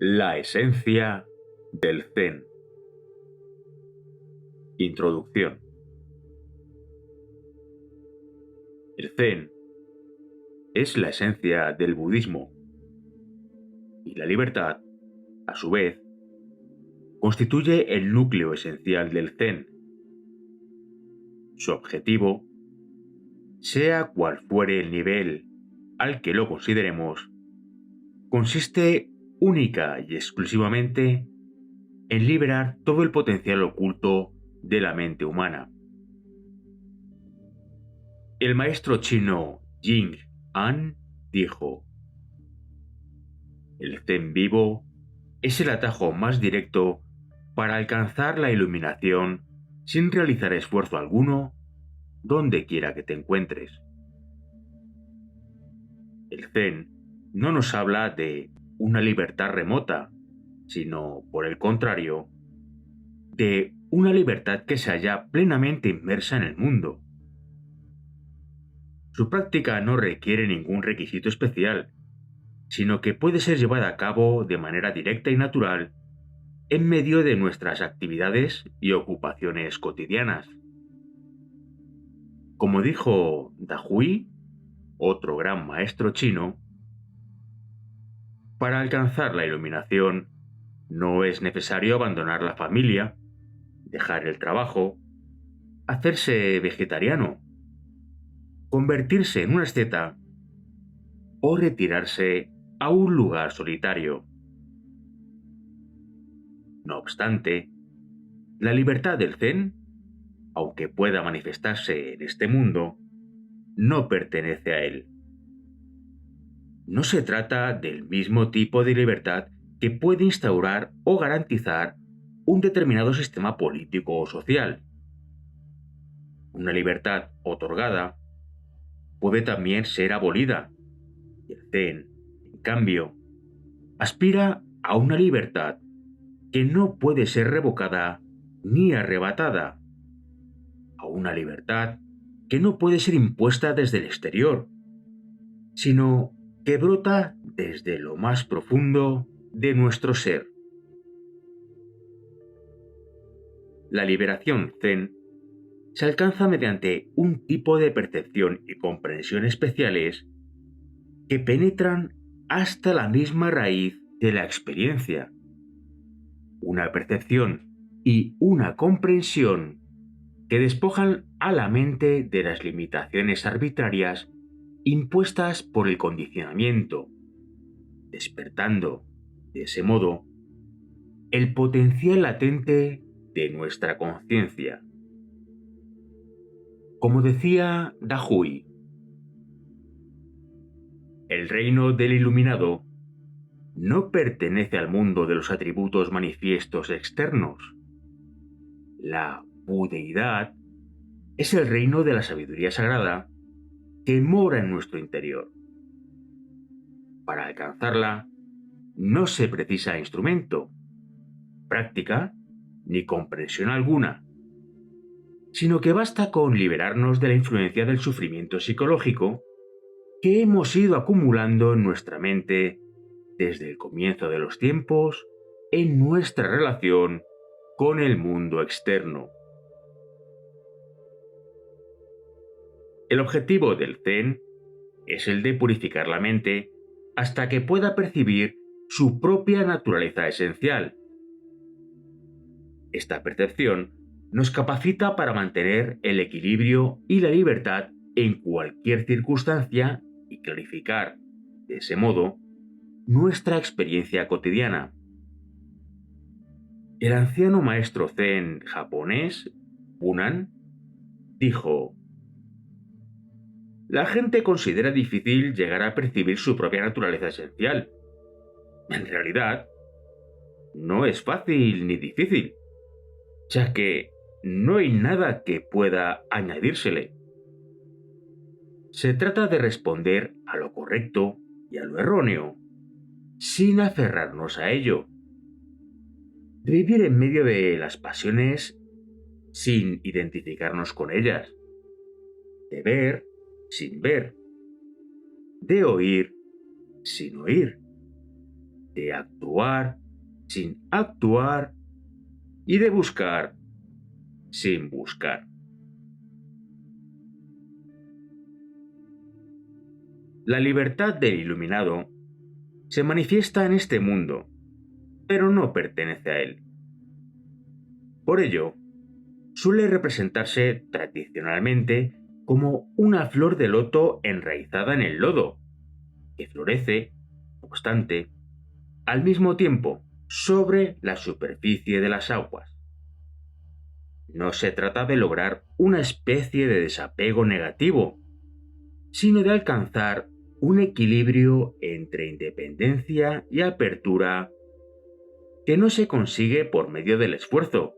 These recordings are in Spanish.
La esencia del Zen. Introducción. El Zen es la esencia del budismo y la libertad, a su vez, constituye el núcleo esencial del Zen. Su objetivo, sea cual fuere el nivel al que lo consideremos, consiste única y exclusivamente en liberar todo el potencial oculto de la mente humana. El maestro chino Jing An dijo: el Zen vivo es el atajo más directo para alcanzar la iluminación sin realizar esfuerzo alguno, donde quiera que te encuentres. El Zen no nos habla de una libertad remota, sino, por el contrario, de una libertad que se halla plenamente inmersa en el mundo. Su práctica no requiere ningún requisito especial, sino que puede ser llevada a cabo de manera directa y natural en medio de nuestras actividades y ocupaciones cotidianas. Como dijo Dahui, otro gran maestro chino, para alcanzar la iluminación no es necesario abandonar la familia, dejar el trabajo, hacerse vegetariano, convertirse en un asceta o retirarse a un lugar solitario. No obstante, la libertad del Zen, aunque pueda manifestarse en este mundo, no pertenece a él. No se trata del mismo tipo de libertad que puede instaurar o garantizar un determinado sistema político o social. Una libertad otorgada puede también ser abolida, y el Zen, en cambio, aspira a una libertad que no puede ser revocada ni arrebatada, a una libertad que no puede ser impuesta desde el exterior, sino que brota desde lo más profundo de nuestro ser. La liberación Zen se alcanza mediante un tipo de percepción y comprensión especiales que penetran hasta la misma raíz de la experiencia. Una percepción y una comprensión que despojan a la mente de las limitaciones arbitrarias impuestas por el condicionamiento, despertando, de ese modo, el potencial latente de nuestra conciencia. Como decía Dahui, el reino del iluminado no pertenece al mundo de los atributos manifiestos externos. La budeidad es el reino de la sabiduría sagrada que mora en nuestro interior. Para alcanzarla, no se precisa instrumento, práctica ni comprensión alguna, sino que basta con liberarnos de la influencia del sufrimiento psicológico que hemos ido acumulando en nuestra mente desde el comienzo de los tiempos en nuestra relación con el mundo externo. El objetivo del Zen es el de purificar la mente hasta que pueda percibir su propia naturaleza esencial. Esta percepción nos capacita para mantener el equilibrio y la libertad en cualquier circunstancia y clarificar, de ese modo, nuestra experiencia cotidiana. El anciano maestro Zen japonés, Bunan, dijo: la gente considera difícil llegar a percibir su propia naturaleza esencial. En realidad, no es fácil ni difícil, ya que no hay nada que pueda añadírsele. Se trata de responder a lo correcto y a lo erróneo, sin aferrarnos a ello. De vivir en medio de las pasiones sin identificarnos con ellas. De ver sin ver. De oír sin oír. de actuar sin actuar y de buscar sin buscar. La libertad del iluminado se manifiesta en este mundo, pero no pertenece a él. Por ello, suele representarse tradicionalmente como una flor de loto enraizada en el lodo, que florece, no obstante, al mismo tiempo sobre la superficie de las aguas. No se trata de lograr una especie de desapego negativo, sino de alcanzar un equilibrio entre independencia y apertura que no se consigue por medio del esfuerzo,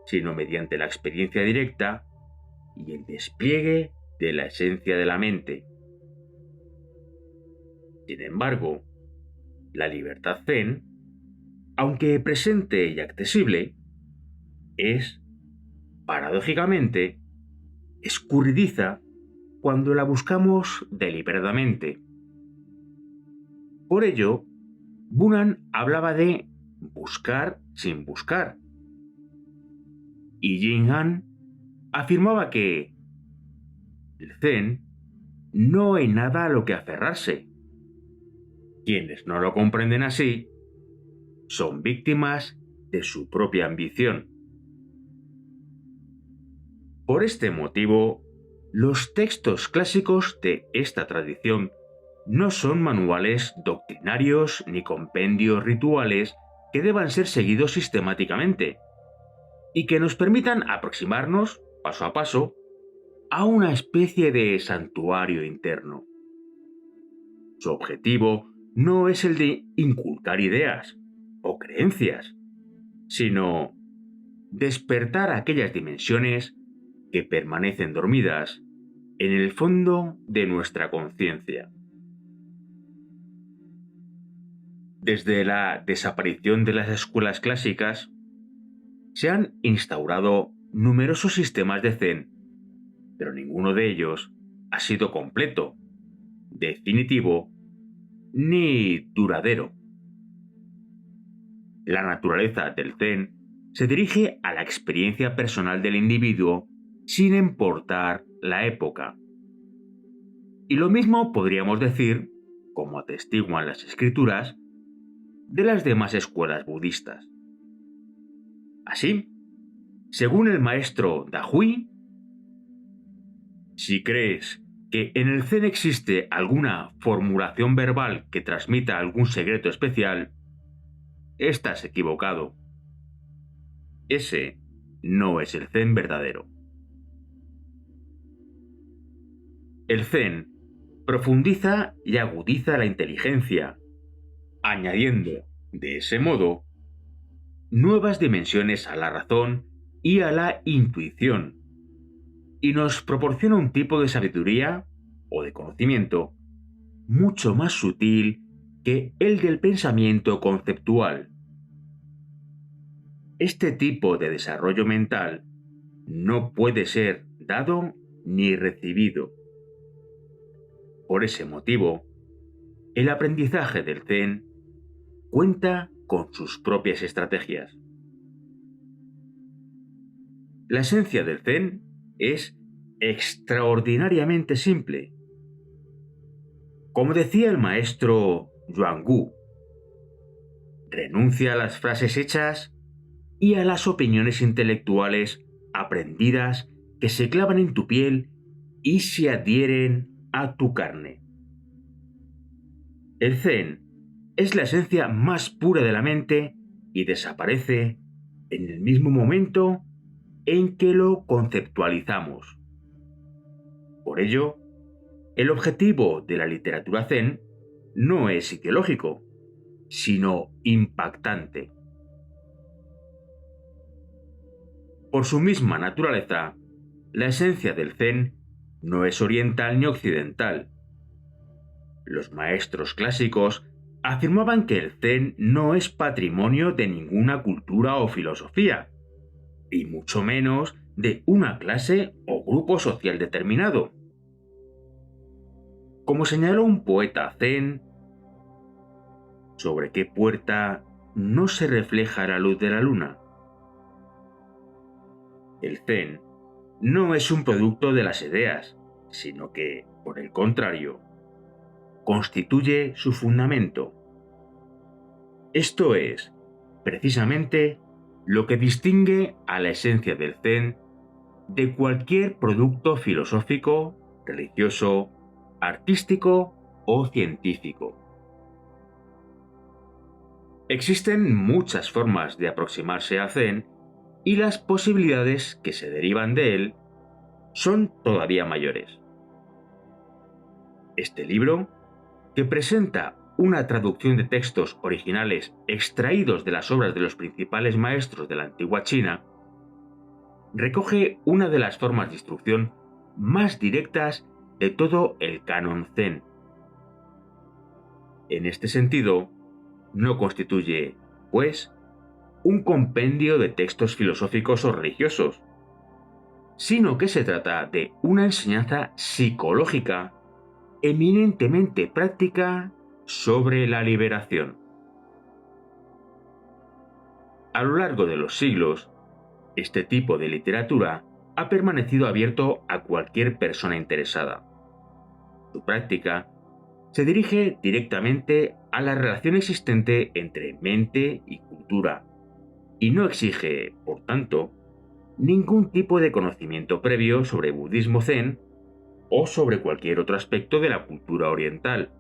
sino mediante la experiencia directa y el despliegue de la esencia de la mente. Sin embargo, la libertad zen, aunque presente y accesible, es, paradójicamente, escurridiza cuando la buscamos deliberadamente. Por ello, Bunan hablaba de buscar sin buscar, y Jin Han afirmaba que el zen no hay nada a lo que aferrarse. Quienes no lo comprenden así son víctimas de su propia ambición. Por este motivo, los textos clásicos de esta tradición no son manuales doctrinarios ni compendios rituales que deban ser seguidos sistemáticamente y que nos permitan aproximarnos, paso a paso, a una especie de santuario interno. Su objetivo no es el de inculcar ideas o creencias, sino despertar aquellas dimensiones que permanecen dormidas en el fondo de nuestra conciencia. Desde la desaparición de las escuelas clásicas, se han instaurado numerosos sistemas de Zen, pero ninguno de ellos ha sido completo, definitivo ni duradero. La naturaleza del Zen se dirige a la experiencia personal del individuo sin importar la época. Y lo mismo podríamos decir, como atestiguan las escrituras, de las demás escuelas budistas. Así, según el maestro Dahui, si crees que en el Zen existe alguna formulación verbal que transmita algún secreto especial, estás equivocado. Ese no es el Zen verdadero. El Zen profundiza y agudiza la inteligencia, añadiendo, de ese modo, nuevas dimensiones a la razón y a la intuición, y nos proporciona un tipo de sabiduría o de conocimiento mucho más sutil que el del pensamiento conceptual. Este tipo de desarrollo mental no puede ser dado ni recibido. Por ese motivo, el aprendizaje del Zen cuenta con sus propias estrategias. La esencia del Zen es extraordinariamente simple. Como decía el maestro Yuan-Gu, renuncia a las frases hechas y a las opiniones intelectuales aprendidas que se clavan en tu piel y se adhieren a tu carne. El Zen es la esencia más pura de la mente y desaparece en el mismo momento en que lo conceptualizamos. Por ello, el objetivo de la literatura Zen no es ideológico, sino impactante. Por su misma naturaleza, la esencia del Zen no es oriental ni occidental. Los maestros clásicos afirmaban que el Zen no es patrimonio de ninguna cultura o filosofía, y mucho menos de una clase o grupo social determinado. Como señaló un poeta Zen, ¿Sobre qué puerta no se refleja la luz de la luna? El Zen no es un producto de las ideas, sino que, por el contrario, constituye su fundamento. Esto es, precisamente, lo que distingue a la esencia del Zen de cualquier producto filosófico, religioso, artístico o científico. Existen muchas formas de aproximarse a Zen y las posibilidades que se derivan de él son todavía mayores. Este libro, que presenta una traducción de textos originales extraídos de las obras de los principales maestros de la antigua China, recoge una de las formas de instrucción más directas de todo el canon Zen. En este sentido, no constituye, pues, un compendio de textos filosóficos o religiosos, sino que se trata de una enseñanza psicológica eminentemente práctica sobre la liberación. A lo largo de los siglos, este tipo de literatura ha permanecido abierto a cualquier persona interesada. Su práctica se dirige directamente a la relación existente entre mente y cultura, y no exige, por tanto, ningún tipo de conocimiento previo sobre budismo zen o sobre cualquier otro aspecto de la cultura oriental.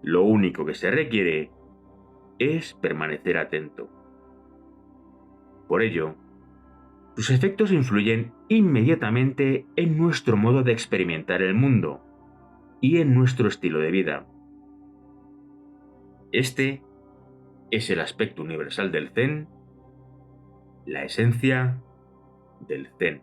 Lo único que se requiere es permanecer atento. Por ello, sus efectos influyen inmediatamente en nuestro modo de experimentar el mundo y en nuestro estilo de vida. Este es el aspecto universal del Zen, la esencia del Zen.